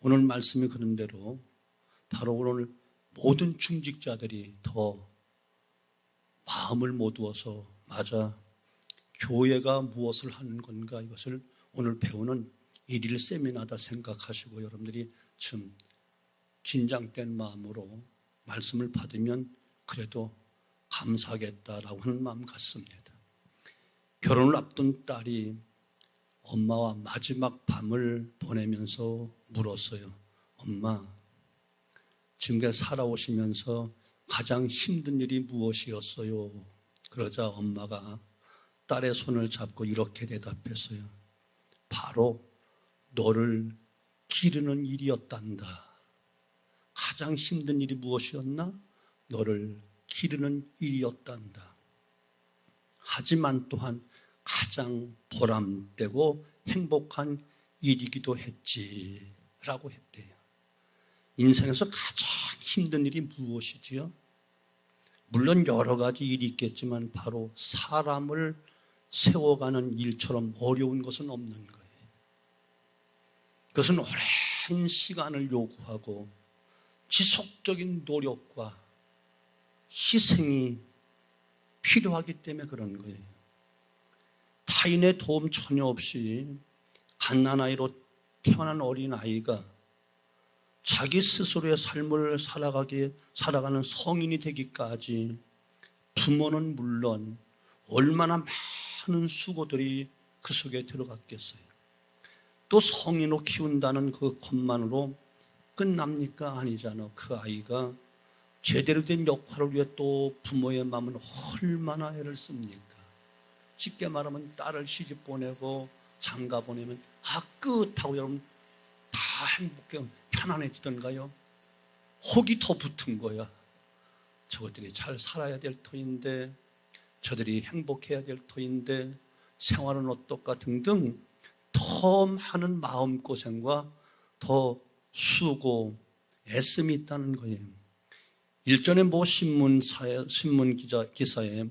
오늘 말씀이 그런 대로 바로 오늘 모든 중직자들이 더 마음을 모두어서 맞아 교회가 무엇을 하는 건가 이것을 오늘 배우는 일일 세미나다 생각하시고 여러분들이 좀 긴장된 마음으로 말씀을 받으면 그래도 감사하겠다라고 하는 마음 같습니다. 결혼을 앞둔 딸이 엄마와 마지막 밤을 보내면서 물었어요. 엄마, 지금까지 살아오시면서 가장 힘든 일이 무엇이었어요? 그러자 엄마가 딸의 손을 잡고 이렇게 대답했어요. 바로 너를 기르는 일이었단다. 가장 힘든 일이 무엇이었나? 너를 기르는 일이었단다. 하지만 또한 가장 보람되고 행복한 일이기도 했지라고 했대요. 인생에서 가장 힘든 일이 무엇이지요? 물론 여러 가지 일이 있겠지만 바로 사람을 세워가는 일처럼 어려운 것은 없는 거예요. 그것은 오랜 시간을 요구하고 지속적인 노력과 희생이 필요하기 때문에 그런 거예요. 타인의 도움 전혀 없이 갓난아이로 태어난 어린아이가 자기 스스로의 삶을 살아가는 성인이 되기까지 부모는 물론 얼마나 많은 수고들이 그 속에 들어갔겠어요. 또 성인으로 키운다는 그 것만으로 끝납니까? 아니잖아. 그 아이가 제대로 된 역할을 위해 또 부모의 마음은 얼마나 애를 씁니까? 쉽게 말하면 딸을 시집 보내고 장가 보내면 끝하고 여러분 다 행복해 편안해지던가요? 혹이 더 붙은 거야. 저것들이 잘 살아야 될 터인데 저들이 행복해야 될 터인데 생활은 어떨까 등등 더 많은 마음고생과 더 수고, 애씀이 있다는 거예요. 일전에 모 신문 기사에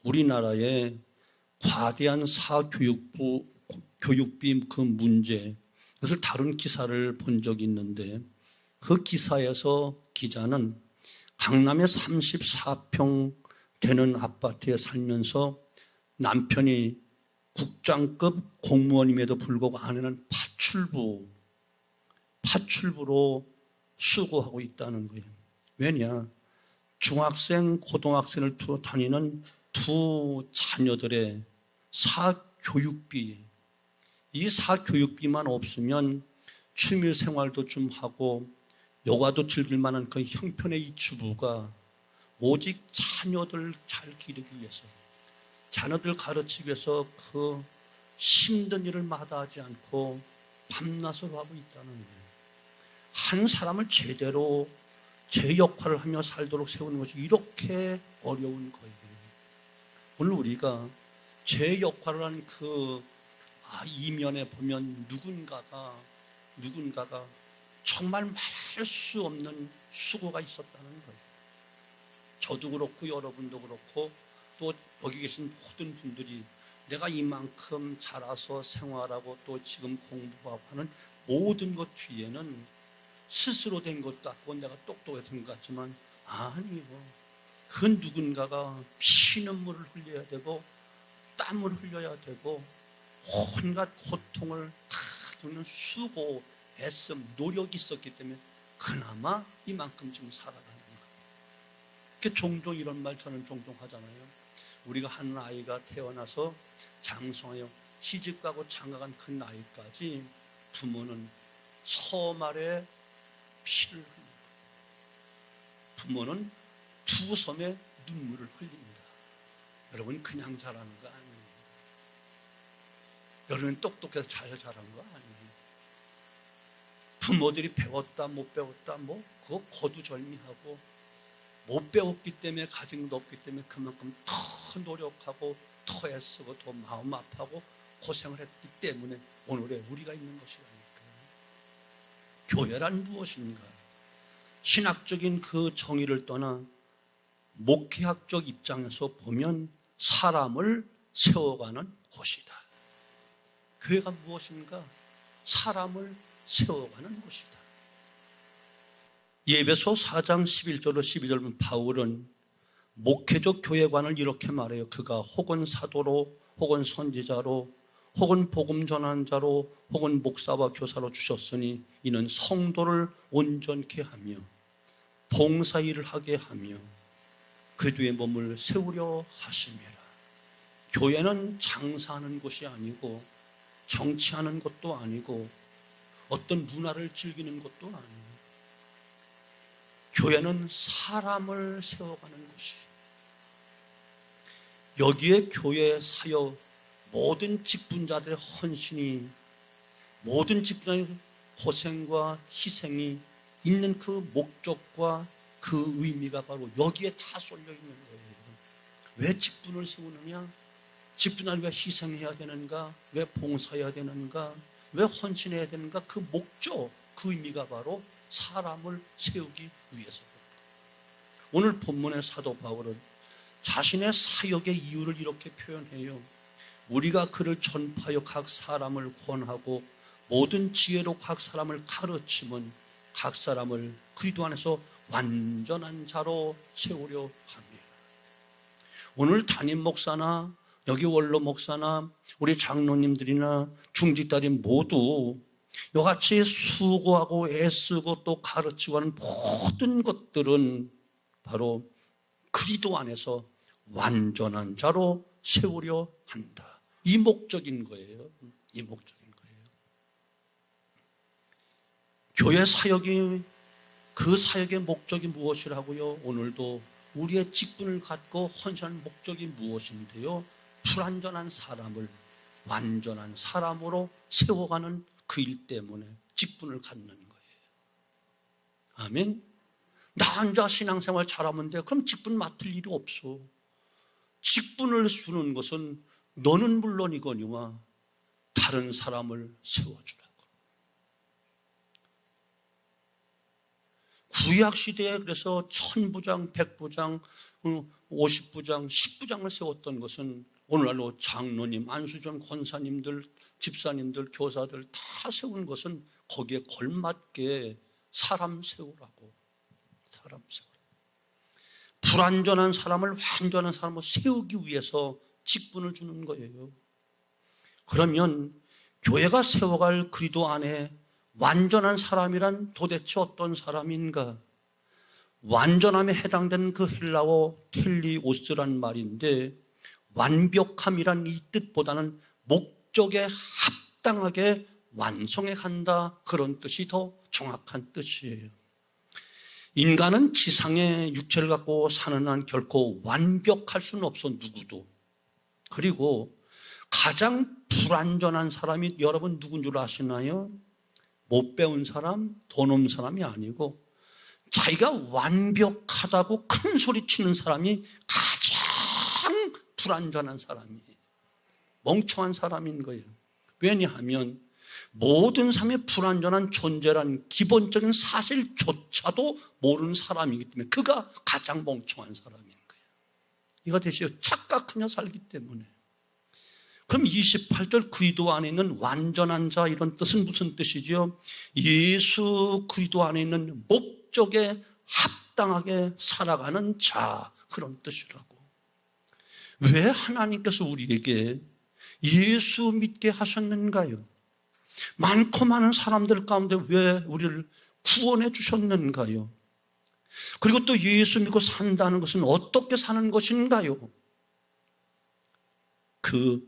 우리나라의 과대한 교육비 그 문제, 그것을 다룬 기사를 본 적이 있는데 그 기사에서 기자는 강남의 34평 되는 아파트에 살면서 남편이 국장급 공무원임에도 불구하고 아내는 파출부로 수고하고 있다는 거예요. 왜냐? 중학생, 고등학생을 다니는 두 자녀들의 사교육비, 이 사교육비만 없으면 취미생활도 좀 하고 여가도 즐길 만한 그 형편의 이 주부가 오직 자녀들 잘 기르기 위해서 자녀들 가르치기 위해서 그 힘든 일을 마다하지 않고 밤낮으로 하고 있다는 거예요. 한 사람을 제대로 제 역할을 하며 살도록 세우는 것이 이렇게 어려운 거예요. 오늘 우리가 제 역할을 하는 그 이면에 보면 누군가가 정말 말할 수 없는 수고가 있었다는 거예요. 저도 그렇고 여러분도 그렇고 또 여기 계신 모든 분들이 내가 이만큼 자라서 생활하고 또 지금 공부하고 하는 모든 것 뒤에는 스스로 된 것 같고 내가 똑똑해서 된 것 같지만 아니요. 그 누군가가 피눈물을 흘려야 되고 땀을 흘려야 되고 온갖 고통을 다 겪는 수고, 애씀, 노력이 있었기 때문에 그나마 이만큼 지금 살아가는 거예요. 종종 이런 말 저는 종종 하잖아요. 우리가 한 아이가 태어나서 장성하여 시집가고 장가간 그 나이까지 부모는 섬 아래 피를 흘립니다. 부모는 두 섬에 눈물을 흘립니다. 여러분 그냥 자라는 거 아니에요. 여러분 똑똑해서 잘 자란 거 아니에요. 부모들이 배웠다 못 배웠다 그거 거두절미하고 못 배웠기 때문에 가진 것 없기 때문에 그만큼 더 노력하고 더 애쓰고 더 마음 아파하고 고생을 했기 때문에 오늘의 우리가 있는 것이라니까요. 교회란 무엇인가? 신학적인 그 정의를 떠나 목회학적 입장에서 보면 사람을 세워가는 곳이다. 교회가 무엇인가? 사람을 세워가는 곳이다. 에베소 4장 11절로 12절 보면 바울은 목회적 교회관을 이렇게 말해요. 그가 혹은 사도로, 혹은 선지자로, 혹은 복음 전환자로, 혹은 목사와 교사로 주셨으니 이는 성도를 온전케 하며 봉사일을 하게 하며 그 뒤에 몸을 세우려 하심이라. 교회는 장사하는 곳이 아니고 정치하는 것도 아니고 어떤 문화를 즐기는 것도 아니고 교회는 사람을 세워가는 곳이에요. 여기에 교회 사역, 모든 직분자들의 헌신이, 모든 직분자의 고생과 희생이 있는 그 목적과 그 의미가 바로 여기에 다 쏠려 있는 거예요. 왜 직분을 세우느냐? 직분을 왜 희생해야 되는가? 왜 봉사해야 되는가? 왜 헌신해야 되는가? 그 목적, 그 의미가 바로 사람을 세우기 위해서입니다. 오늘 본문의 사도 바울은 자신의 사역의 이유를 이렇게 표현해요. 우리가 그를 전파하여 각 사람을 권하고 모든 지혜로 각 사람을 가르치면 각 사람을 그리스도 안에서 완전한 자로 세우려 합니다. 오늘 담임 목사나 여기 원로 목사나 우리 장로님들이나 중직자들이 모두 이같이 수고하고 애쓰고 또 가르치고 하는 모든 것들은 바로 그리스도 안에서 완전한 자로 세우려 한다. 이 목적인 거예요. 이 목적인 거예요. 교회 사역이, 그 사역의 목적이 무엇이라고요? 오늘도 우리의 직분을 갖고 헌신하는 목적이 무엇인데요? 불완전한 사람을 완전한 사람으로 세워가는 그 일 때문에 직분을 갖는 거예요. 아멘. 나 혼자 신앙생활 잘하면 돼. 그럼 직분 맡을 일이 없어. 직분을 주는 것은 너는 물론이거니와 다른 사람을 세워주라고. 구약시대에 그래서 1000부장, 100부장, 50부장, 10부장을 세웠던 것은 오늘날로 장로님, 안수전 권사님들, 집사님들, 교사들 다 세운 것은 거기에 걸맞게 사람 세우라고. 사람 세우라고. 불완전한 사람을 완전한 사람으로 세우기 위해서 직분을 주는 거예요. 그러면 교회가 세워갈 그리스도 안에 완전한 사람이란 도대체 어떤 사람인가? 완전함에 해당되는 그 헬라어 텔리오스란 말인데 완벽함이란 이 뜻보다는 목적에 합당하게 완성해 간다, 그런 뜻이 더 정확한 뜻이에요. 인간은 지상의 육체를 갖고 사는 한 결코 완벽할 수는 없어, 누구도. 그리고 가장 불완전한 사람이 여러분 누군 줄 아시나요? 못 배운 사람, 돈 없는 사람이 아니고 자기가 완벽하다고 큰 소리 치는 사람이 가장 불완전한 사람이에요. 멍청한 사람인 거예요. 왜냐하면 모든 사람의 불완전한 존재란 기본적인 사실조차도 모르는 사람이기 때문에 그가 가장 멍청한 사람인 거예요. 이거 되시죠? 착각하며 살기 때문에. 그럼 28절 그리스도 안에 있는 완전한 자, 이런 뜻은 무슨 뜻이죠? 예수 그리스도 안에 있는 목적에 합당하게 살아가는 자, 그런 뜻이라고. 왜 하나님께서 우리에게 예수 믿게 하셨는가요? 많고 많은 사람들 가운데 왜 우리를 구원해 주셨는가요? 그리고 또 예수 믿고 산다는 것은 어떻게 사는 것인가요? 그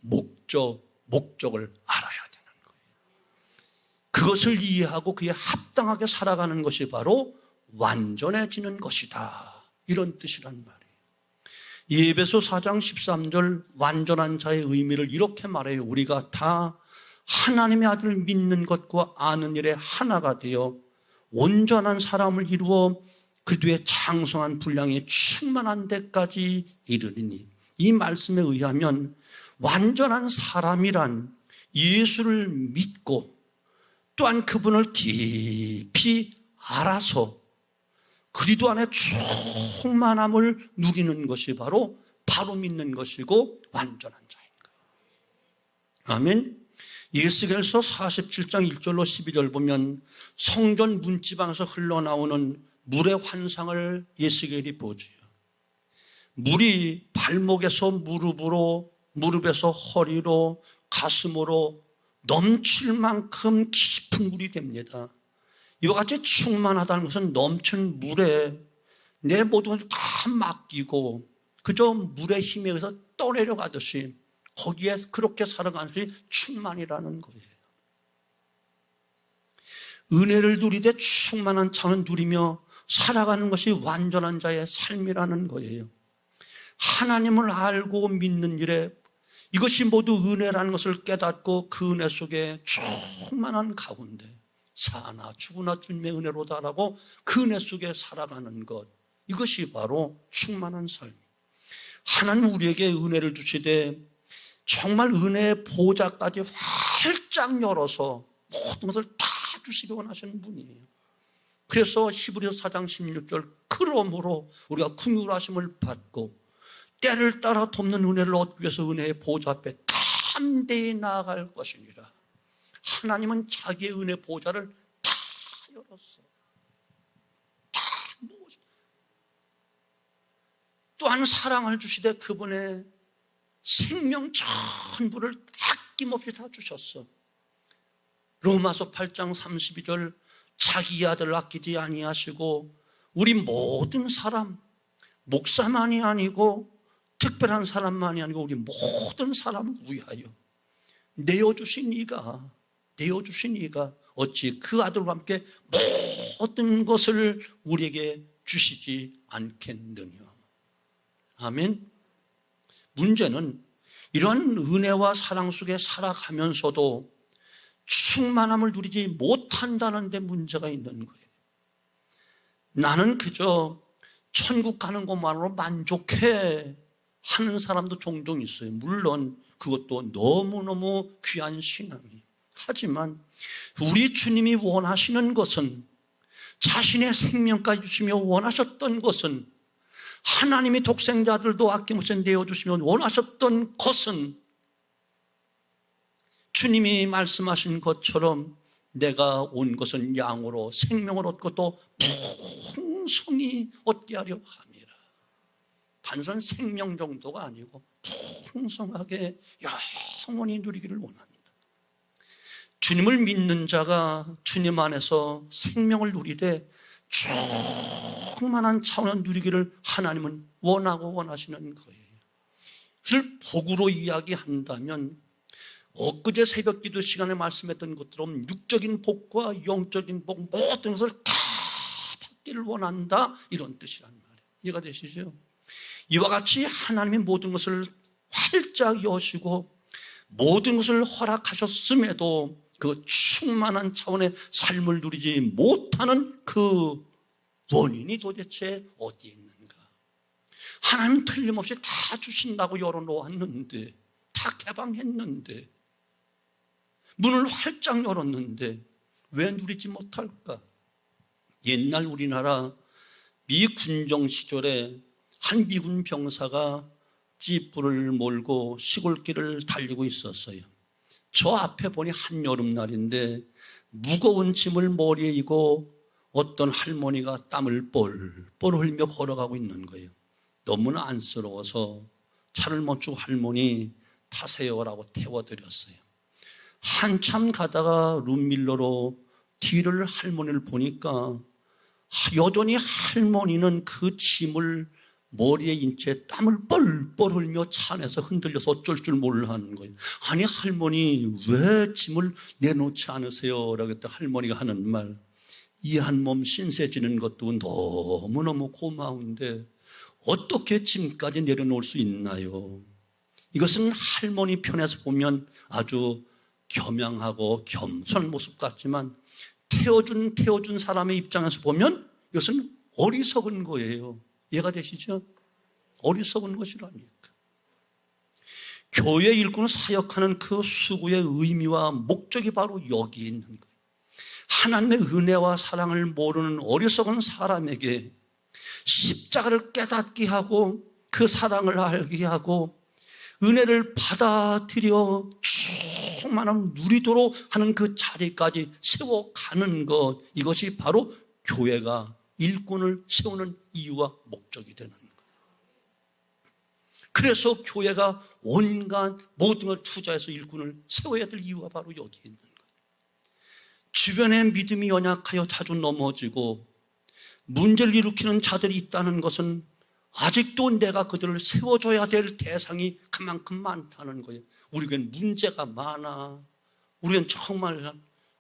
목적을 알아야 되는 거예요. 그것을 이해하고 그에 합당하게 살아가는 것이 바로 완전해지는 것이다, 이런 뜻이란 말이에요. 에베소 4장 13절 완전한 자의 의미를 이렇게 말해요. 우리가 다 하나님의 아들을 믿는 것과 아는 일에 하나가 되어 온전한 사람을 이루어 그 뒤에 장성한 분량이 충만한 데까지 이르리니, 이 말씀에 의하면 완전한 사람이란 예수를 믿고 또한 그분을 깊이 알아서 그리스도 안에 충만함을 누리는 것이 바로 믿는 것이고 완전한 자인 거예요. 아멘. 에스겔서 47장 1절로 12절 보면 성전 문지방에서 흘러나오는 물의 환상을 에스겔이 보지요. 물이 발목에서 무릎으로, 무릎에서 허리로, 가슴으로 넘칠 만큼 깊은 물이 됩니다. 이와 같이 충만하다는 것은 넘친 물에 내 모든 것을 다 맡기고 그저 물의 힘에 의해서 떠내려가듯이 거기에 그렇게 살아가는 것이 충만이라는 거예요. 은혜를 누리되 충만한 차원을 누리며 살아가는 것이 완전한 자의 삶이라는 거예요. 하나님을 알고 믿는 일에 이것이 모두 은혜라는 것을 깨닫고 그 은혜 속에 충만한 가운데 사나 죽으나 주님의 은혜로다라고 그 은혜 속에 살아가는 것, 이것이 바로 충만한 삶. 하나님 우리에게 은혜를 주시되 정말 은혜의 보좌까지 활짝 열어서 모든 것을 다 주시기 원하시는 분이에요. 그래서 히브리서 4장 16절 그러므로 우리가 긍휼하심을 받고 때를 따라 돕는 은혜를 얻기 위해서 은혜의 보좌 앞에 담대히 나아갈 것이니라. 하나님은 자기의 은혜 보좌를 다 열었어. 다 무엇이. 또한 사랑을 주시되 그분의 생명 전부를 아낌없이 다 주셨어. 로마서 8장 32절 자기 아들을 아끼지 아니하시고 우리 모든 사람, 목사만이 아니고 특별한 사람만이 아니고 우리 모든 사람을 위하여 내어주신 이가 어찌 그 아들과 함께 모든 것을 우리에게 주시지 않겠느냐. 아멘. 문제는 이런 은혜와 사랑 속에 살아가면서도 충만함을 누리지 못한다는 데 문제가 있는 거예요. 나는 그저 천국 가는 것만으로 만족해 하는 사람도 종종 있어요. 물론 그것도 너무너무 귀한 신앙이에요. 하지만 우리 주님이 원하시는 것은, 자신의 생명까지 주시며 원하셨던 것은, 하나님이 독생자들도 아낌없이 내어주시며 원하셨던 것은 주님이 말씀하신 것처럼 내가 온 것은 양으로 생명을 얻고 또 풍성히 얻게 하려 함이라. 단순한 생명 정도가 아니고 풍성하게 영원히 누리기를 원합니다. 주님을 믿는 자가 주님 안에서 생명을 누리되 충만한 차원을 누리기를 하나님은 원하고 원하시는 거예요. 그것을 복으로 이야기한다면 엊그제 새벽 기도 시간에 말씀했던 것처럼 육적인 복과 영적인 복 모든 것을 다 받기를 원한다, 이런 뜻이란 말이에요. 이해가 되시죠? 이와 같이 하나님이 모든 것을 활짝 여시고 모든 것을 허락하셨음에도 그 충만한 차원의 삶을 누리지 못하는 그 원인이 도대체 어디에 있는가? 하나님 틀림없이 다 주신다고 열어놓았는데, 다 개방했는데, 문을 활짝 열었는데 왜 누리지 못할까? 옛날 우리나라 미 군정 시절에 한 미군 병사가 찌뿌를 몰고 시골길을 달리고 있었어요. 저 앞에 보니 한여름날인데 무거운 짐을 머리에 이고 어떤 할머니가 땀을 뻘뻘 흘리며 걸어가고 있는 거예요. 너무나 안쓰러워서 차를 멈추고 할머니 타세요라고 태워드렸어요. 한참 가다가 룸밀러로 뒤를 할머니를 보니까 여전히 할머니는 그 짐을 머리에 인채 땀을 뻘뻘 흘리며 차 안에서 흔들려서 어쩔 줄 몰라 하는 거예요. 아니 할머니 왜 짐을 내놓지 않으세요? 라고 했더니 할머니가 하는 말, 이 한 몸 신세지는 것도 너무너무 고마운데 어떻게 짐까지 내려놓을 수 있나요? 이것은 할머니 편에서 보면 아주 겸양하고 겸손한 모습 같지만 태워준 사람의 입장에서 보면 이것은 어리석은 거예요. 이해가 되시죠? 어리석은 것이라니까. 교회 일꾼을 사역하는 그 수고의 의미와 목적이 바로 여기 있는 거예요. 하나님의 은혜와 사랑을 모르는 어리석은 사람에게 십자가를 깨닫게 하고 그 사랑을 알게 하고 은혜를 받아들여 충만함을 누리도록 하는 그 자리까지 세워가는 것, 이것이 바로 교회가 일꾼을 세우는 이유와 목적이 되는 거예요. 그래서 교회가 온갖 모든 걸 투자해서 일꾼을 세워야 될 이유가 바로 여기 있는 거예요. 주변에 믿음이 연약하여 자주 넘어지고 문제를 일으키는 자들이 있다는 것은 아직도 내가 그들을 세워줘야 될 대상이 그만큼 많다는 거예요. 우리 교회는 문제가 많아. 우리는 정말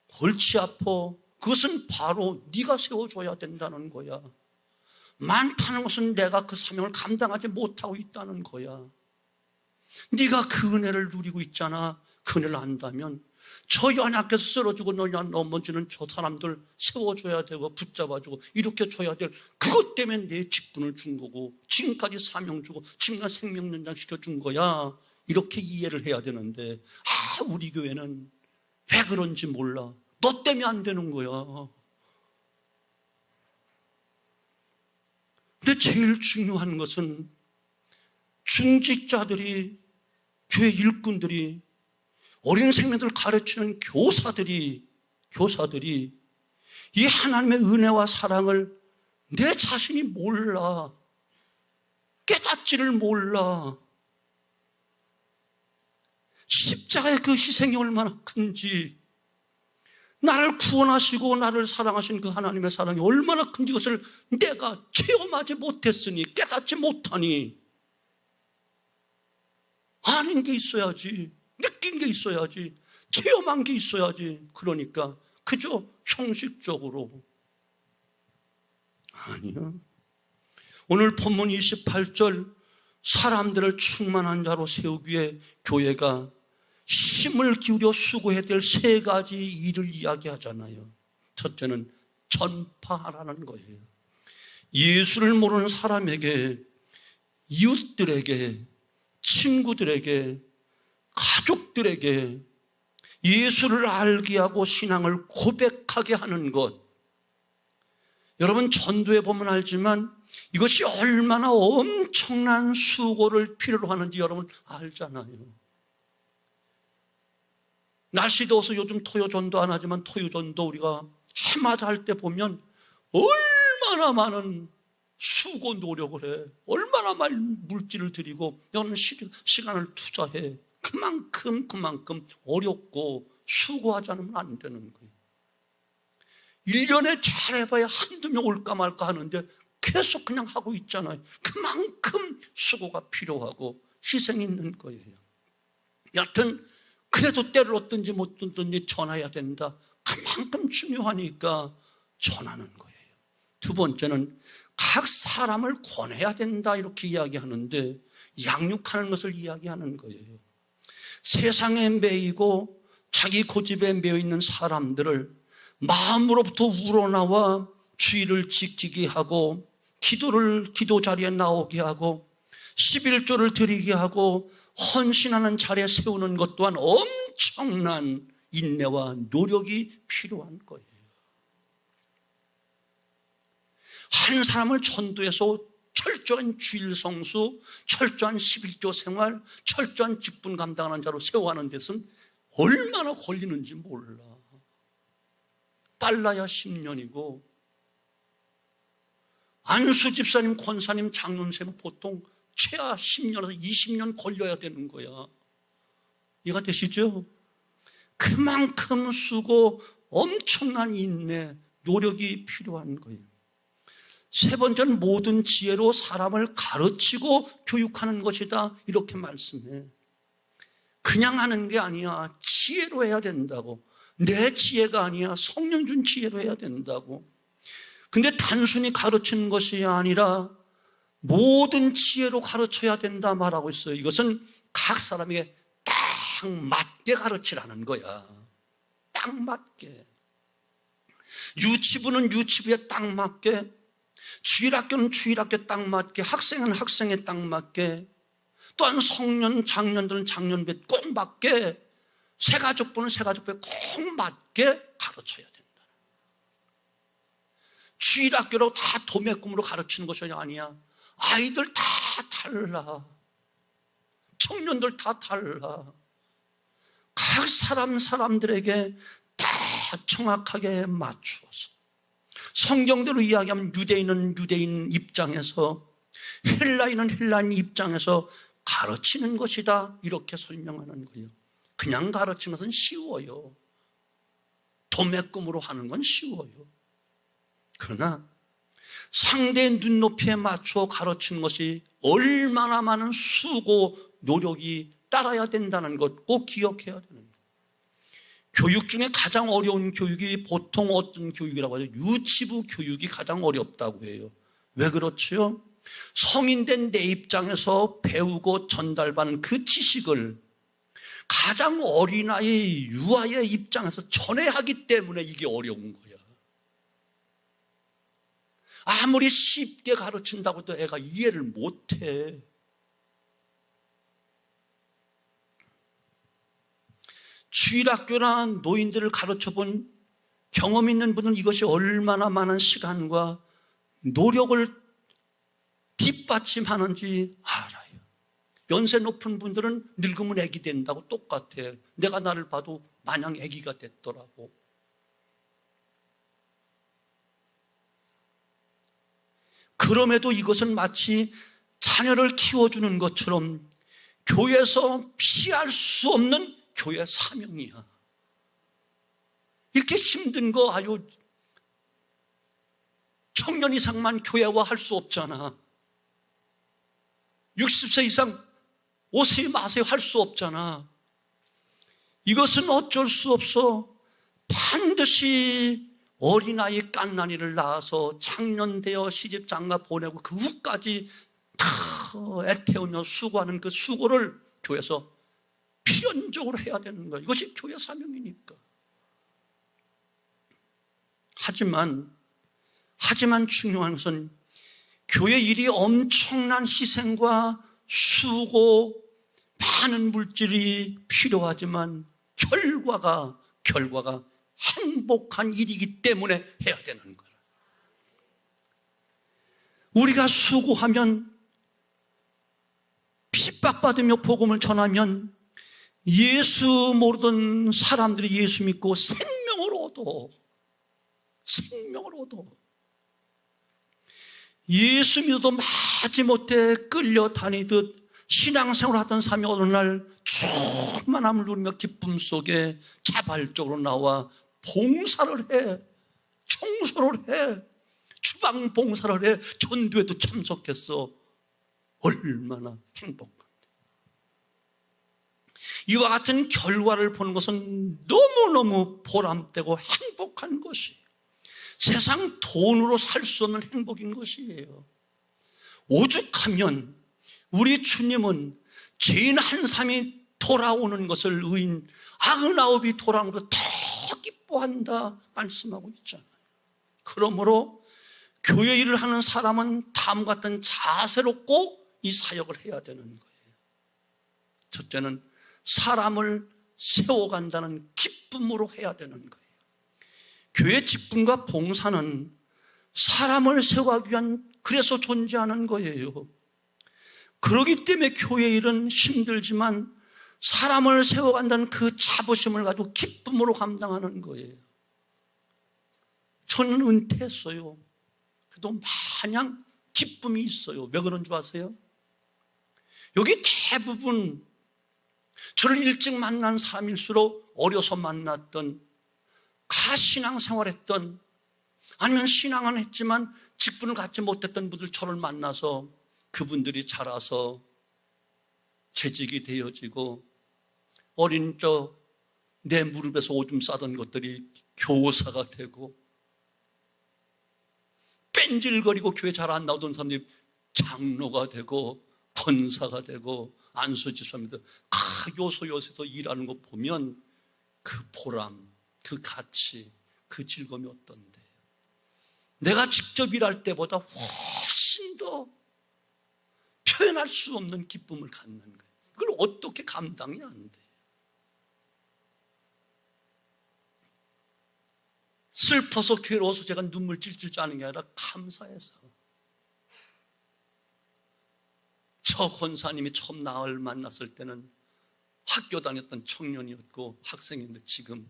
골치 아파. 그것은 바로 네가 세워줘야 된다는 거야. 많다는 것은 내가 그 사명을 감당하지 못하고 있다는 거야. 네가 그 은혜를 누리고 있잖아. 그 은혜를 안다면 저 연약해서 쓰러지고 넘어지는 저 사람들 세워줘야 되고 붙잡아주고 이렇게 줘야 될, 그것 때문에 내 직분을 준 거고 지금까지 사명 주고 지금까지 생명 연장시켜 준 거야. 이렇게 이해를 해야 되는데, 우리 교회는 왜 그런지 몰라. 너 때문에 안 되는 거야. 근데 제일 중요한 것은 중직자들이, 교회 일꾼들이, 어린 생명들을 가르치는 교사들이 이 하나님의 은혜와 사랑을 내 자신이 몰라. 깨닫지를 몰라. 십자가의 그 희생이 얼마나 큰지, 나를 구원하시고 나를 사랑하신 그 하나님의 사랑이 얼마나 큰지 그것을 내가 체험하지 못했으니, 깨닫지 못하니, 아는 게 있어야지, 느낀 게 있어야지, 체험한 게 있어야지. 그러니까 그저 형식적으로. 아니요. 오늘 본문 28절, 사람들을 충만한 자로 세우기 위해 교회가 힘을 기울여 수고해야 될 세 가지 일을 이야기하잖아요. 첫째는 전파하라는 거예요. 예수를 모르는 사람에게, 이웃들에게, 친구들에게, 가족들에게 예수를 알게 하고 신앙을 고백하게 하는 것. 여러분, 전도에 보면 알지만 이것이 얼마나 엄청난 수고를 필요로 하는지 여러분 알잖아요. 날씨 더워서 요즘 토요전도 안 하지만 토요전도 우리가 해마다 할 때 보면 얼마나 많은 수고 노력을 해. 얼마나 많은 물질을 들이고 여러분 시간을 투자해. 그만큼 어렵고 수고하지 않으면 안 되는 거예요. 1년에 잘해봐야 한두 명 올까 말까 하는데 계속 그냥 하고 있잖아요. 그만큼 수고가 필요하고 희생이 있는 거예요. 여하튼 그래도 때를 얻든지 못 얻든지 전해야 된다. 그만큼 중요하니까 전하는 거예요. 두 번째는 각 사람을 권해야 된다, 이렇게 이야기하는데 양육하는 것을 이야기하는 거예요. 세상에 매이고 자기 고집에 매여 있는 사람들을 마음으로부터 우러나와 주의를 지키게 하고 기도 자리에 나오게 하고 11조를 드리게 하고 헌신하는 자리에 세우는 것 또한 엄청난 인내와 노력이 필요한 거예요. 한 사람을 전도해서 철저한 주일 성수, 철저한 11조 생활, 철저한 직분 감당하는 자로 세워가는 데서는 얼마나 걸리는지 몰라. 빨라야 10년이고 안수 집사님, 권사님, 장로님은 보통 최하 10년에서 20년 걸려야 되는 거야. 이해가 되시죠? 그만큼 수고, 엄청난 인내, 노력이 필요한 거예요. 세 번째는 모든 지혜로 사람을 가르치고 교육하는 것이다, 이렇게 말씀해. 그냥 하는 게 아니야. 지혜로 해야 된다고. 내 지혜가 아니야. 성령 준 지혜로 해야 된다고. 근데 단순히 가르치는 것이 아니라 모든 지혜로 가르쳐야 된다 말하고 있어요. 이것은 각 사람에게 딱 맞게 가르치라는 거야. 딱 맞게. 유치부는 유치부에 딱 맞게, 주일학교는 주일학교에 딱 맞게, 학생은 학생에 딱 맞게, 또한 성년, 장년들은 장년부에 꼭 맞게, 새가족부는 새가족부에 꼭 맞게 가르쳐야 된다. 주일학교로 다 도매금으로 가르치는 것이 아니야. 아이들 다 달라. 청년들 다 달라. 각 사람들에게 다 정확하게 맞추어서, 성경대로 이야기하면 유대인은 유대인 입장에서, 헬라인은 헬라인 입장에서 가르치는 것이다, 이렇게 설명하는 거예요. 그냥 가르치는 것은 쉬워요. 도매금으로 하는 건 쉬워요. 그러나 상대의 눈높이에 맞춰 가르치는 것이 얼마나 많은 수고, 노력이 따라야 된다는 것 꼭 기억해야 되는 거예요. 교육 중에 가장 어려운 교육이 보통 어떤 교육이라고 하죠? 유치부 교육이 가장 어렵다고 해요. 왜 그렇지요? 성인된 내 입장에서 배우고 전달받는 그 지식을 가장 어린아이, 유아의 입장에서 전해야 하기 때문에 이게 어려운 거야. 아무리 쉽게 가르친다고 해도 애가 이해를 못해. 주일학교나 노인들을 가르쳐본 경험 있는 분은 이것이 얼마나 많은 시간과 노력을 뒷받침하는지 알아요. 연세 높은 분들은 늙으면 애기 된다고 똑같아. 내가 나를 봐도 마냥 애기가 됐더라고. 그럼에도 이것은 마치 자녀를 키워주는 것처럼 교회에서 피할 수 없는 교회 사명이야. 이렇게 힘든 거 아유 청년 이상만 교회화 할 수 없잖아. 60세 이상 오세요 마세요 할 수 없잖아. 이것은 어쩔 수 없어. 반드시 어린아이 깐난이를 낳아서 장년되어 시집장가 보내고 그 후까지 다 애태우며 수고하는 그 수고를 교회에서 필연적으로 해야 되는 거야. 이것이 교회 사명이니까. 하지만 중요한 것은 교회 일이 엄청난 희생과 수고, 많은 물질이 필요하지만 결과가 행복한 일이기 때문에 해야 되는 거야. 우리가 수고하면, 핍박받으며 복음을 전하면 예수 모르던 사람들이 예수 믿고 생명을 얻어. 예수 믿어도 마지못해 끌려다니듯 신앙생활을 하던 사람이 어느 날 충만함을 누리며 기쁨 속에 자발적으로 나와 봉사를 해. 청소를 해. 주방 봉사를 해. 전도에도 참석했어. 얼마나 행복한데. 이와 같은 결과를 보는 것은 너무너무 보람되고 행복한 것이에요. 세상 돈으로 살 수 없는 행복인 것이에요. 오죽하면 우리 주님은 죄인 한 사람이 돌아오는 것을 의인 99이 돌아오는 것을 더 기뻐한다 말씀하고 있잖아요. 그러므로 교회 일을 하는 사람은 다음과 같은 자세로 꼭 이 사역을 해야 되는 거예요. 첫째는 사람을 세워간다는 기쁨으로 해야 되는 거예요. 교회 직분과 봉사는 사람을 세워가기 위한, 그래서 존재하는 거예요. 그렇기 때문에 교회 일은 힘들지만 사람을 세워간다는 그 자부심을 가지고 기쁨으로 감당하는 거예요. 저는 은퇴했어요. 그래도 마냥 기쁨이 있어요. 왜 그런 줄 아세요? 여기 대부분 저를 일찍 만난 사람일수록 어려서 만났던, 가신앙 생활했던, 아니면 신앙은 했지만 직분을 갖지 못했던 분들 저를 만나서 그분들이 자라서 재직이 되어지고, 어린 내 무릎에서 오줌 싸던 것들이 교사가 되고, 뺀질거리고 교회 잘 안 나오던 사람들이 장로가 되고 권사가 되고 안수집사입니다. 요소에서 일하는 거 보면 그 보람, 그 가치, 그 즐거움이 어떤데, 내가 직접 일할 때보다 훨씬 더 표현할 수 없는 기쁨을 갖는 거예요. 그걸 어떻게 감당이 안 돼? 슬퍼서 괴로워서 제가 눈물 찔찔 짜는 게 아니라 감사해서. 저 권사님이 처음 나를 만났을 때는 학교 다녔던 청년이었고 학생인데 지금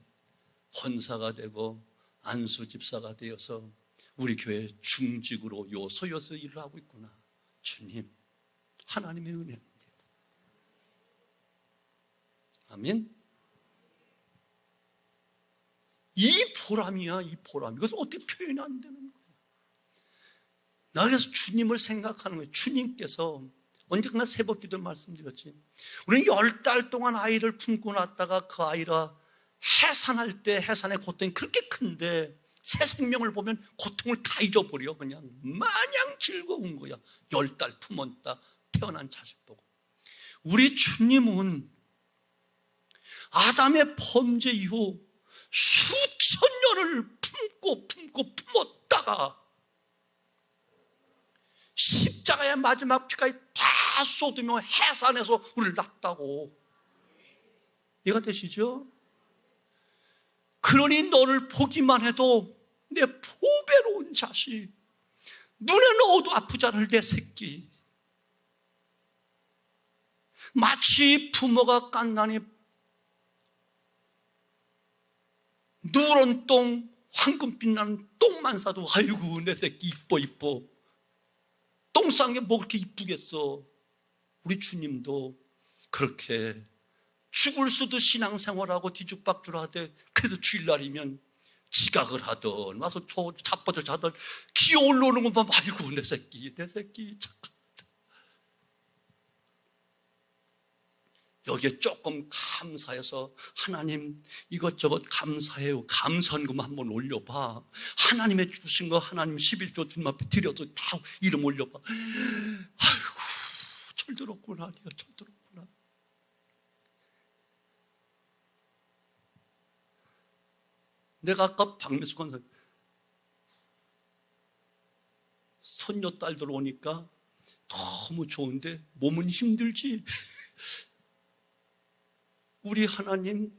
권사가 되고 안수 집사가 되어서 우리 교회 중직으로 요소요소 일을 하고 있구나. 주님, 하나님의 은혜입니다. 아멘. 이 보람이야, 이 보람. 이것을 어떻게 표현이 안 되는 거야. 나 그래서 주님을 생각하는 거예요. 주님께서 언젠가 새벽기도 말씀드렸지. 우리는 10달 동안 아이를 품고 났다가 그 아이가 해산할 때 해산의 고통이 그렇게 큰데 새 생명을 보면 고통을 다 잊어버려. 그냥 마냥 즐거운 거야. 10달 품었다 태어난 자식 보고. 우리 주님은 아담의 범죄 이후 수천 년을 품고 품었다가 십자가의 마지막 피까지 다 쏟으며 해산해서 우리를 낳았다고. 이해가 되시죠? 그러니 너를 보기만 해도 내 보배로운 자식, 눈에 넣어도 아프지 않을 내 새끼, 마치 부모가 갓난이 누런 똥, 황금빛 나는 똥만 사도 아이고 내 새끼 이뻐. 똥 싼 게 뭐 그렇게 이쁘겠어. 우리 주님도 그렇게 죽을 수도 신앙생활하고 뒤죽박죽 하되 그래도 주일날이면 지각을 하던 와서 자빠져 자던 기어 올라오는 것만 아이고 내 새끼 착하다. 여기에 조금 감사해서 하나님 이것저것 감사해요. 감사한금 한번 올려봐. 하나님의 주신 거 하나님 11조 주님 앞에 드려서 다 이름 올려봐. 아이고 철들었구나. 네가 철들었구나. 내가 아까 박미숙한 손녀 딸들 오니까 너무 좋은데 몸은 힘들지. 우리 하나님,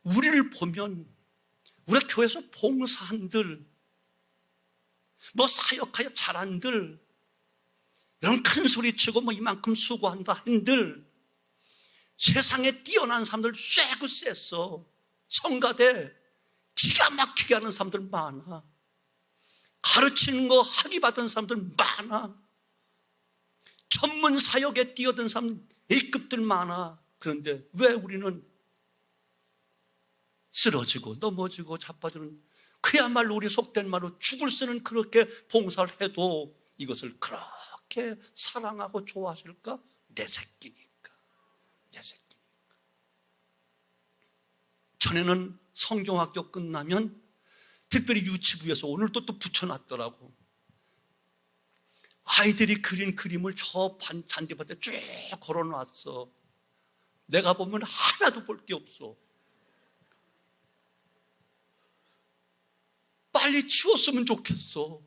우리를 보면 우리 교회에서 봉사한들, 뭐 사역하여 잘한들, 이런 큰 소리치고 뭐 이만큼 수고한다 한들 세상에 뛰어난 사람들 쇠고 쎄어. 성가대 기가 막히게 하는 사람들 많아. 가르치는 거 학위 받은 사람들 많아. 전문 사역에 뛰어든 사람 A급들 많아. 그런데 왜 우리는 쓰러지고 넘어지고 자빠지는, 그야말로 우리 속된 말로 죽을 쓰는 그렇게 봉사를 해도 이것을 그렇게 사랑하고 좋아하실까? 내 새끼니까. 전에는 성경학교 끝나면 특별히 유치부에서 오늘도 또 붙여놨더라고. 아이들이 그린 그림을 저 잔디밭에 쭉 걸어놨어. 내가 보면 하나도 볼 게 없어. 빨리 치웠으면 좋겠어.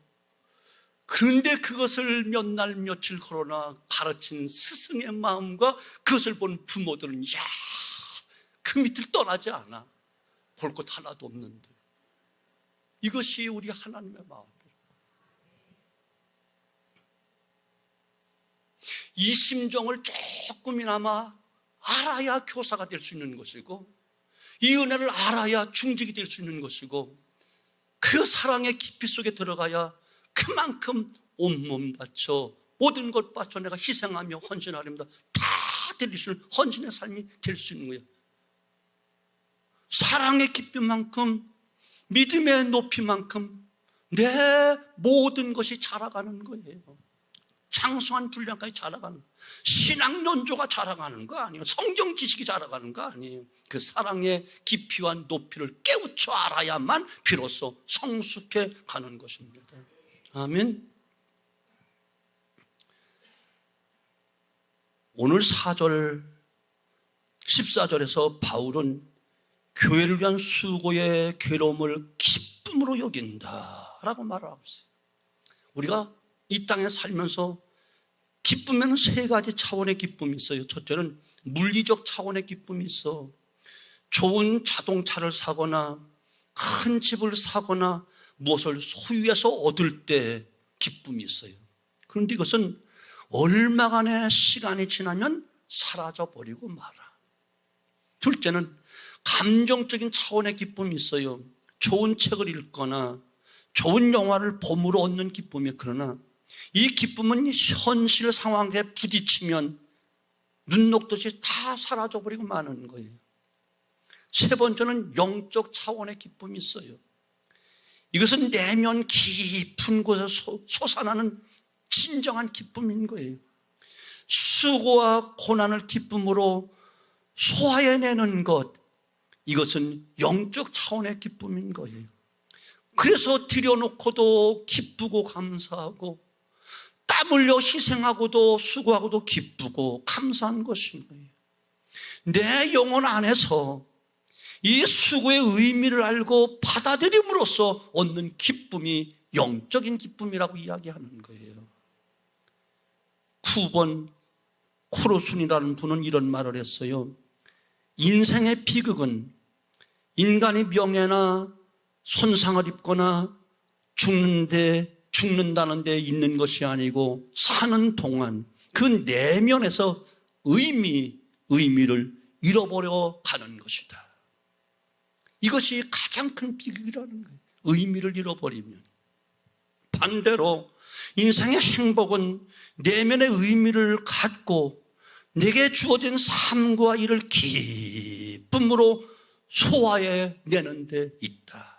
그런데 그것을 몇 날 며칠 걸어놔 가르친 스승의 마음과 그것을 본 부모들은 야, 그 밑을 떠나지 않아. 볼 것 하나도 없는데. 이것이 우리 하나님의 마음이에요. 이 심정을 조금이나마 알아야 교사가 될 수 있는 것이고, 이 은혜를 알아야 중직이 될 수 있는 것이고, 그 사랑의 깊이 속에 들어가야 그만큼 온몸 바쳐 모든 것 바쳐 내가 희생하며 헌신하렵니다 다 드릴 수 있는 헌신의 삶이 될 수 있는 거예요. 사랑의 깊이만큼, 믿음의 높이만큼 내 모든 것이 자라가는 거예요. 장수한 분량까지 자라가는 거예요. 신앙 연조가 자라가는 거 아니에요. 성경 지식이 자라가는 거 아니에요. 그 사랑의 깊이와 높이를 깨우쳐 알아야만 비로소 성숙해 가는 것입니다. 아멘. 오늘 4절 14절에서 바울은 교회를 위한 수고의 괴로움을 기쁨으로 여긴다라고 말하고 있어요. 우리가 이 땅에 살면서 기쁨에는 세 가지 차원의 기쁨이 있어요. 첫째는 물리적 차원의 기쁨이 있어. 좋은 자동차를 사거나 큰 집을 사거나 무엇을 소유해서 얻을 때 기쁨이 있어요. 그런데 이것은 얼마간의 시간이 지나면 사라져버리고 말아. 둘째는 감정적인 차원의 기쁨이 있어요. 좋은 책을 읽거나 좋은 영화를 봄으로 얻는 기쁨이, 그러나 이 기쁨은 현실 상황에 부딪히면 눈 녹듯이 다 사라져버리고 마는 거예요. 세 번째는 영적 차원의 기쁨이 있어요. 이것은 내면 깊은 곳에서 솟아나는 진정한 기쁨인 거예요. 수고와 고난을 기쁨으로 소화해내는 것, 이것은 영적 차원의 기쁨인 거예요. 그래서 드려놓고도 기쁘고 감사하고, 땀 흘려 희생하고도 수고하고도 기쁘고 감사한 것인 거예요. 내 영혼 안에서 이 수고의 의미를 알고 받아들임으로써 얻는 기쁨이 영적인 기쁨이라고 이야기하는 거예요. 9번 쿠로순이라는 분은 이런 말을 했어요. 인생의 비극은 인간이 명예나 손상을 입거나 죽는다는 데 있는 것이 아니고 사는 동안 그 내면에서 의미를 잃어버려 가는 것이다. 이것이 가장 큰 비극이라는 거예요. 의미를 잃어버리면. 반대로 인생의 행복은 내면의 의미를 갖고 내게 주어진 삶과 일을 기쁨으로 소화해내는 데 있다.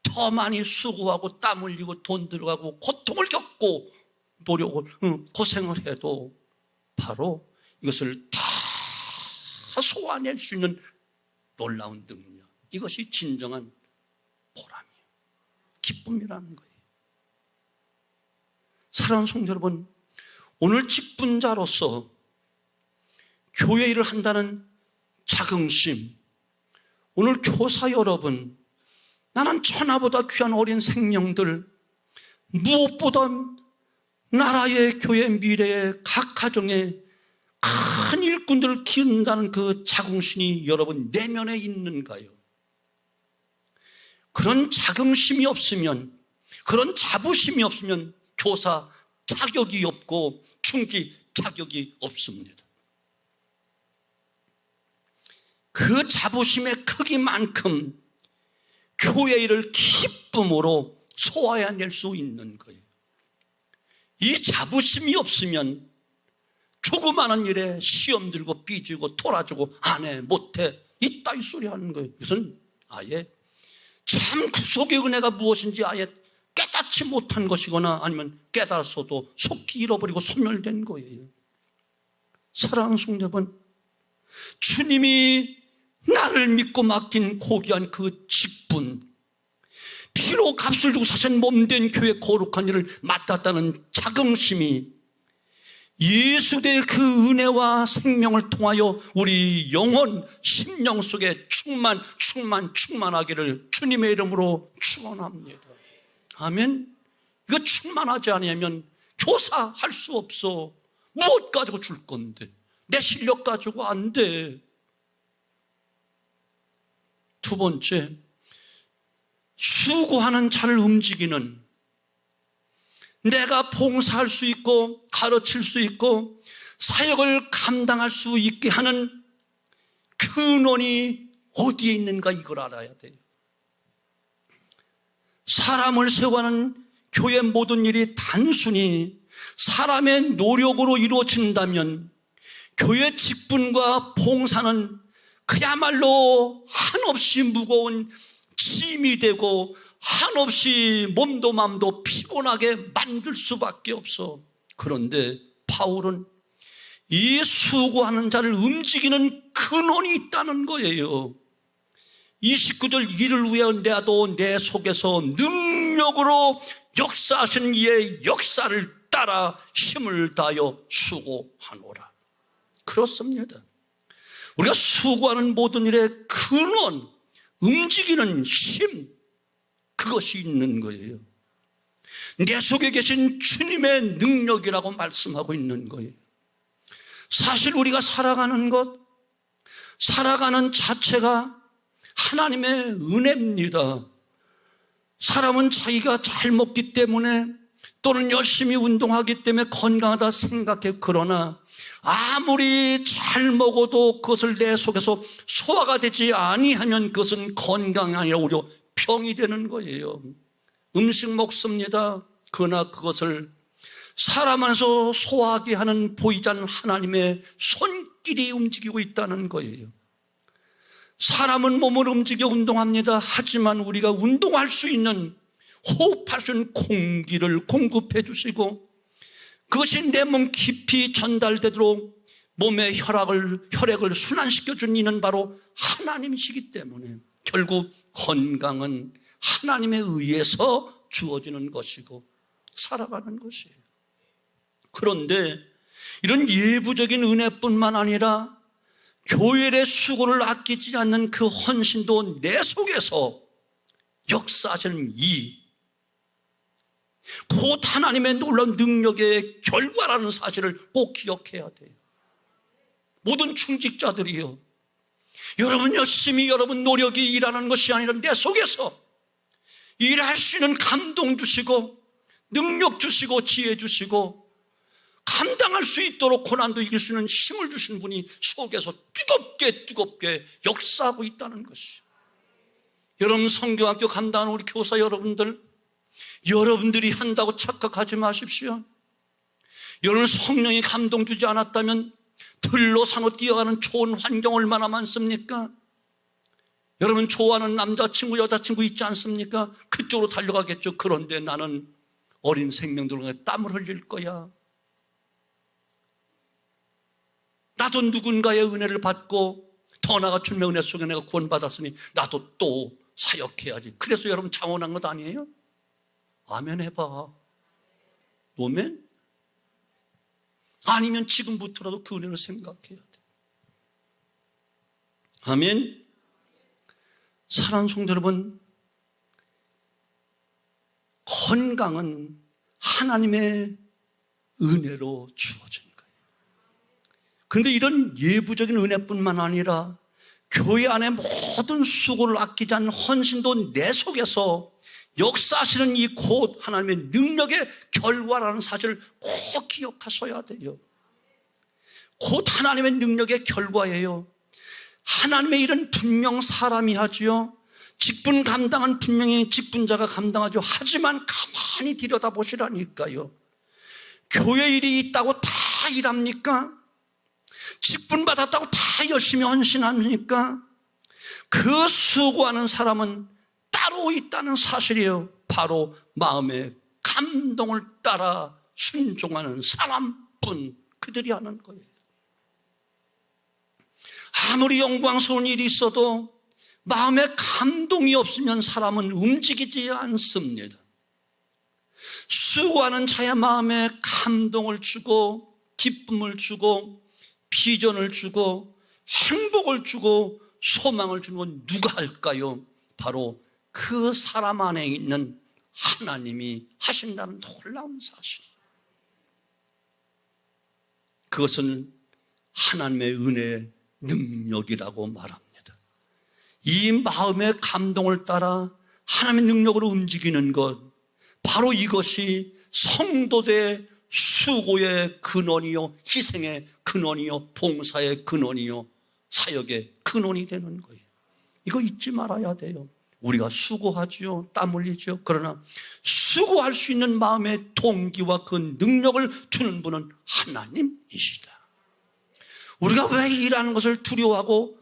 더 많이 수고하고 땀 흘리고 돈 들어가고 고통을 겪고 노력을 고생을 해도 바로 이것을 다 소화해낼 수 있는 놀라운 능력, 이것이 진정한 보람이에요. 기쁨이라는 거예요. 사랑하는 성도 여러분, 오늘 직분자로서 교회 일을 한다는 자긍심, 오늘 교사 여러분, 나는 천하보다 귀한 어린 생명들, 무엇보다 나라의 교회 미래의 각 가정에 큰 일꾼들을 키운다는 그 자긍심이 여러분 내면에 있는가요? 그런 자긍심이 없으면, 그런 자부심이 없으면 교사 자격이 없고 충지 자격이 없습니다. 그 자부심의 크기만큼 교회 일을 기쁨으로 소화해낼 수 있는 거예요. 이 자부심이 없으면 조그마한 일에 시험 들고 삐지고 돌아주고 안 해, 못해, 이따위 소리 하는 거예요. 이것은 아예 참 구속의 은혜가 무엇인지 아예 깨닫지 못한 것이거나 아니면 깨달았어도 속히 잃어버리고 소멸된 거예요. 사랑하는 성도 여러분, 주님이 나를 믿고 맡긴 고귀한 그 직분, 피로 값을 주고 사신 몸된 교회 거룩한 일을 맡았다는 자긍심이 예수의 그 은혜와 생명을 통하여 우리 영혼, 심령 속에 충만하기를 주님의 이름으로 축원합니다. 아멘. 이거 충만하지 않으면 교사할 수 없어. 무엇 가지고 줄 건데, 내 실력 가지고 안 돼. 두 번째, 수고하는 자를 움직이는, 내가 봉사할 수 있고 가르칠 수 있고 사역을 감당할 수 있게 하는 근원이 어디에 있는가, 이걸 알아야 돼요. 사람을 세워가는 교회 모든 일이 단순히 사람의 노력으로 이루어진다면 교회 직분과 봉사는 그야말로 한없이 무거운 짐이 되고 한없이 몸도 마음도 피곤하게 만들 수밖에 없어. 그런데 바울은 이 수고하는 자를 움직이는 근원이 있다는 거예요. 29절, 이를 위하여 내도 내 속에서 능력으로 역사하신 이의 역사를 따라 힘을 다하여 수고하노라. 그렇습니다. 우리가 수고하는 모든 일의 근원, 움직이는 힘, 그것이 있는 거예요. 내 속에 계신 주님의 능력이라고 말씀하고 있는 거예요. 사실 우리가 살아가는 것, 살아가는 자체가 하나님의 은혜입니다. 사람은 자기가 잘 먹기 때문에 또는 열심히 운동하기 때문에 건강하다 생각해. 그러나 아무리 잘 먹어도 그것을 내 속에서 소화가 되지 아니하면 그것은 건강이 아니라 오히려 병이 되는 거예요. 음식 먹습니다. 그러나 그것을 사람 안에서 소화하게 하는 보이지 않는 하나님의 손길이 움직이고 있다는 거예요. 사람은 몸을 움직여 운동합니다. 하지만 우리가 운동할 수 있는, 호흡할 수 있는 공기를 공급해 주시고 그것이 내 몸 깊이 전달되도록 몸의 혈액을 순환시켜 준 이는 바로 하나님이시기 때문에 결국 건강은 하나님에 의해서 주어지는 것이고 살아가는 것이에요. 그런데 이런 예부적인 은혜뿐만 아니라 교회의 수고를 아끼지 않는 그 헌신도 내 속에서 역사하시는 곧 하나님의 놀라운 능력의 결과라는 사실을 꼭 기억해야 돼요. 모든 충직자들이요, 여러분 열심히 여러분 노력이 일하는 것이 아니라 내 속에서 일할 수 있는 감동 주시고 능력 주시고 지혜 주시고 감당할 수 있도록 고난도 이길 수 있는 힘을 주신 분이 속에서 뜨겁게 역사하고 있다는 것이죠. 여러분 성경학교 감당하는 우리 교사 여러분들이 한다고 착각하지 마십시오. 여러분 성령이 감동 주지 않았다면 들로 산으로 뛰어가는 좋은 환경 얼마나 많습니까? 여러분 좋아하는 남자친구 여자친구 있지 않습니까? 그쪽으로 달려가겠죠. 그런데 나는 어린 생명들과 땀을 흘릴 거야. 나도 누군가의 은혜를 받고 더 나아가 주님의 은혜 속에 내가 구원받았으니 나도 또 사역해야지. 그래서 여러분 장원한 것 아니에요? 아멘 해봐. 노멘? 아니면 지금부터라도 그 은혜를 생각해야 돼. 아멘. 사랑하는 성도 여러분, 건강은 하나님의 은혜로 주어진 거예요. 그런데 이런 예부적인 은혜뿐만 아니라 교회 안에 모든 수고를 아끼지 않는 헌신도 내 속에서 역사하시는 이 곧 하나님의 능력의 결과라는 사실을 꼭 기억하셔야 돼요. 곧 하나님의 능력의 결과예요. 하나님의 일은 분명 사람이 하지요. 직분 감당은 분명히 직분자가 감당하죠. 하지만 가만히 들여다보시라니까요. 교회 일이 있다고 다 일합니까? 직분 받았다고 다 열심히 헌신합니까? 그 수고하는 사람은 따로 있다는 사실이에요. 바로 마음의 감동을 따라 순종하는 사람뿐, 그들이 하는 거예요. 아무리 영광스러운 일이 있어도 마음에 감동이 없으면 사람은 움직이지 않습니다. 수고하는 자의 마음에 감동을 주고 기쁨을 주고 비전을 주고 행복을 주고 소망을 주는 건 누가 할까요? 바로 그 사람 안에 있는 하나님이 하신다는 놀라운 사실이에요. 그것은 하나님의 은혜의 능력이라고 말합니다. 이 마음의 감동을 따라 하나님의 능력으로 움직이는 것, 바로 이것이 성도들의 수고의 근원이요, 희생의 근원이요, 봉사의 근원이요, 사역의 근원이 되는 거예요. 이거 잊지 말아야 돼요. 우리가 수고하지요, 땀 흘리죠. 그러나 수고할 수 있는 마음의 동기와 그 능력을 주는 분은 하나님이시다. 우리가 왜 일하는 것을 두려워하고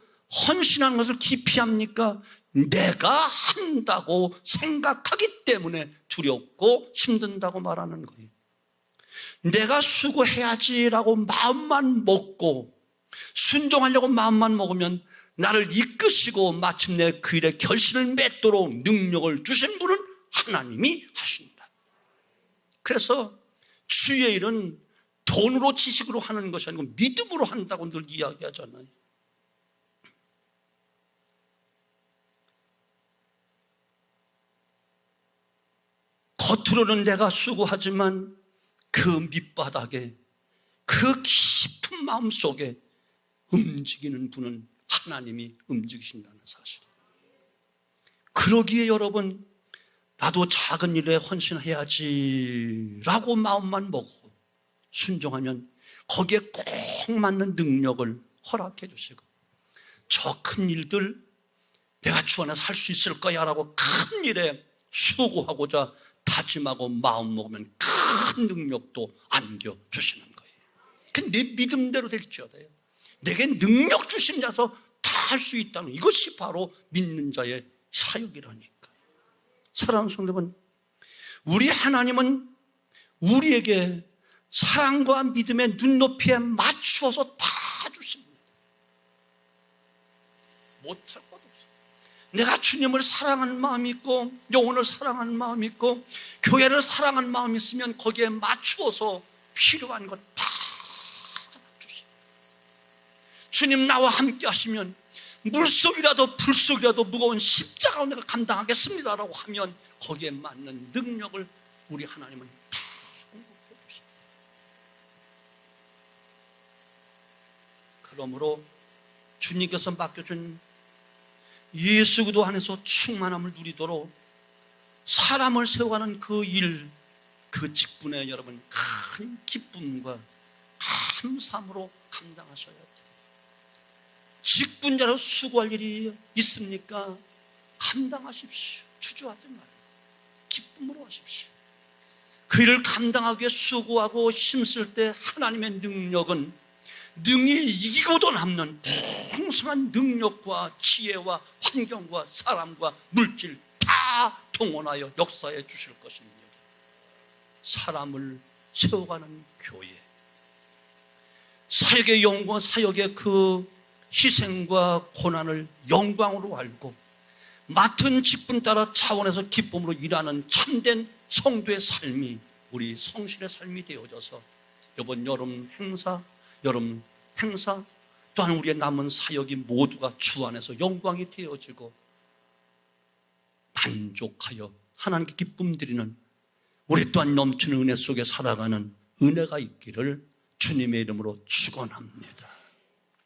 헌신하는 것을 기피합니까? 내가 한다고 생각하기 때문에 두렵고 힘든다고 말하는 거예요. 내가 수고해야지라고 마음만 먹고 순종하려고 마음만 먹으면 나를 이끄시고 마침내 그 일에 결실을 맺도록 능력을 주신 분은 하나님이 하신다. 그래서 주의 일은 돈으로 지식으로 하는 것이 아니고 믿음으로 한다고 늘 이야기하잖아요. 겉으로는 내가 수고하지만 그 밑바닥에 그 깊은 마음 속에 움직이는 분은 하나님이 움직이신다는 사실. 그러기에 여러분, 나도 작은 일에 헌신해야지 라고 마음만 먹고 순종하면 거기에 꼭 맞는 능력을 허락해 주시고, 저 큰 일들 내가 주 안에서 할 수 있을 거야 라고 큰 일에 수고하고자 다짐하고 마음먹으면 큰 능력도 안겨주시는 거예요. 내 믿음대로 될지어다요. 내게 능력 주신 자서 다 할 수 있다는, 이것이 바로 믿는 자의 사역이라니까. 사랑하는 성도분, 우리 하나님은 우리에게 사랑과 믿음의 눈높이에 맞추어서 다 주십니다. 못할 것 없어요. 내가 주님을 사랑하는 마음이 있고, 영혼을 사랑하는 마음이 있고, 교회를 사랑하는 마음이 있으면 거기에 맞추어서 필요한 것 다 주십니다. 주님 나와 함께 하시면 물속이라도 불속이라도 무거운 십자가로 내가 감당하겠습니다 라고 하면 거기에 맞는 능력을 우리 하나님은 다 공급해 주십니다. 그러므로 주님께서 맡겨준 예수 그리스도 안에서 충만함을 누리도록 사람을 세워가는 그 일, 그 직분에 여러분 큰 기쁨과 감사함으로 감당하셔야 돼요. 직분자로 수고할 일이 있습니까? 감당하십시오. 주저하지 말고 기쁨으로 하십시오. 그 일을 감당하기 위해 수고하고 힘쓸 때 하나님의 능력은 능히 이기고도 남는 풍성한 능력과 지혜와 환경과 사람과 물질 다 동원하여 역사해 주실 것입니다. 사람을 세워가는 교회, 사역의 영광, 사역의 그 희생과 고난을 영광으로 알고 맡은 직분 따라 차원에서 기쁨으로 일하는 참된 성도의 삶이 우리 성실의 삶이 되어져서 이번 여름 행사 또한 우리의 남은 사역이 모두가 주 안에서 영광이 되어지고 만족하여 하나님께 기쁨 드리는 우리 또한 넘치는 은혜 속에 살아가는 은혜가 있기를 주님의 이름으로 축원합니다.